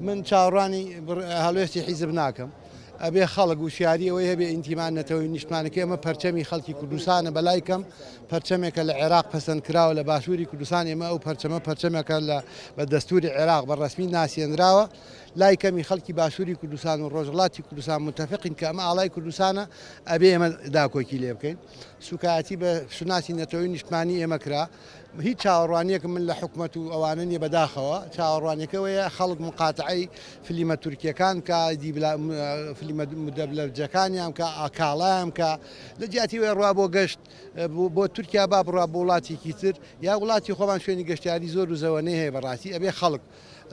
من چاوەڕوانی هەڵوێستی حیزب ناکەم. ئەبێ خەڵک وشیاری ئەوەی هەبێ ئینتیمان نەتەوەی نیشتمانەکە ئەمە پەرچەمی خەڵکی کوردستانە بەلای کەم پەرچەمێکە لە عێراق پەسەند کراوە لە باشووری کوردستان ئێمە ئەو پەرچەمەکە بە دەستوری عێراق بە ڕسمی ناسیێنراوە لای کەمی خەڵکی باشووری کوردستان و ڕۆژهەڵاتی کوردستان متفقین کە ئەمە ئاڵای کوردستانە ئەبێ ئێمە داکۆکی لێ بکەین سوکایەتی بە شناسی نەتەوەی نیشتمانی ئێمە کرا هیچ چاوەڕوانیەکە من لە حکوومەت و ئەوانە نیە بەداخەوە چاوەڕوانەکەوەیە خەڵک مقاتعی فلیمە تورکیەکان کە فلیمە مدەبلەرجەکانیان کە ئاکاڵایان کە لە جیاتی وێ ڕوا بۆ گەشت بۆ تورکیا با بڕوا بۆ وڵاتێکی تر یا وڵاتی خۆمان شوێنی گەشتیاری زۆر و زەوەنەی هەیە بەڕاستی ئەبێ خەڵک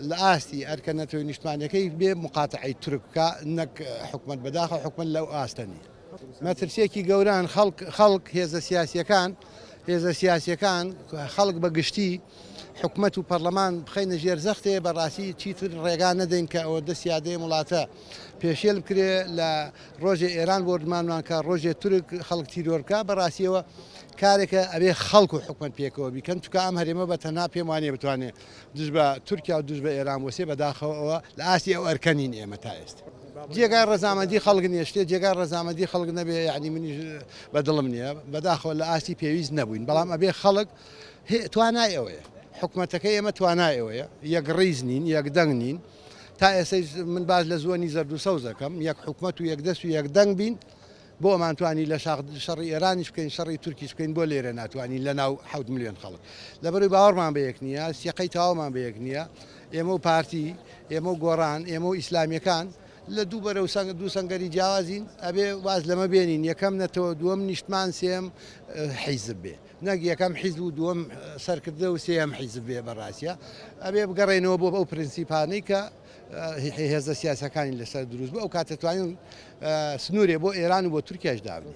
لە ئاستی ئەرکە نەتەوەی نیشتمانەکەی بێ مقاتعی تورککە نەک حکوومەت بەداخە حکوومەت لەو ئاستەنی مەترسێکی گەوران خەڵک هێزە سیاسیەکان خەڵک بەگشتی حکوومەت و پەرلەمان بخەینە ژێر زەختێ بەڕاستی چیتر ڕێگان نەدەین کە ئەوە دەستیادەیە وڵاتە پێشێل بکرێ لە ڕۆژێ ئێران بۆ ردمانوان کە ڕۆژێ تورک خەڵک تیرۆرکە بەڕاستیەوە کارێکە ئەبێ خەڵک و حکوومەت پێکەوە بیکەن چونکە ئەم هەرێمە بە تەنها پێم وانێ بتوانێت دوژ بە تورکیا و دوژ بە ئێران وەسێ بەداخەوەەوە لە ئاستی ئەو ئەرکەنین ئێمە تا ئێستا جێگای ڕەزامەندی خەڵک نیە شتێ جێگای ڕەزامەندی خەڵک نەبێ یعنی منیش بەدڵم نییە بەداخەوە لە ئاستی پێویست نەبووین بەڵام ئەبێ خەڵک توانای ئەوەیە حکوومەتەکەی ئێمە توانای ئەوەیە یەک ڕیز نین یەک دەنگ نین تا ئێستا من باز لە زۆنی زەرد و سەوزەکەم یەک حکوومەت و یەک دەست و یەک دەنگ بین بۆ ئەمانتوانی لە شەڕی ئێرانیش بکەین شەڕی تورکیش بکەین بۆ لێرە ناتوانین لە ناو 7 ملیۆن خەڵک لەبەروی باوەڕمان بە یەک نییە سیەقەی تاوامان بە یەک نییە ئێمە و پارتی ئێمە و گۆڕان ئێمە و ئیسلامیەکان لە دوو بەرەو دوو سەنگەری جیاوازین ئەبێ واز لەمە بێنین یەکەم نەتەوە دووەم نیشتمان سێم حیزب بێ نەک یەکەم حیزب و دووەم سەرکردە و سێم حیزب بێ بەڕاستیە ئەبێ بگەڕێنەوە بۆ ئەو پرینسیپانەی کە هێزە سیاسەکانی لەسەر دروست بوو ئەو کاتەتوانین سنوورێ بۆ ئێران و بۆ تورکیاش دابنی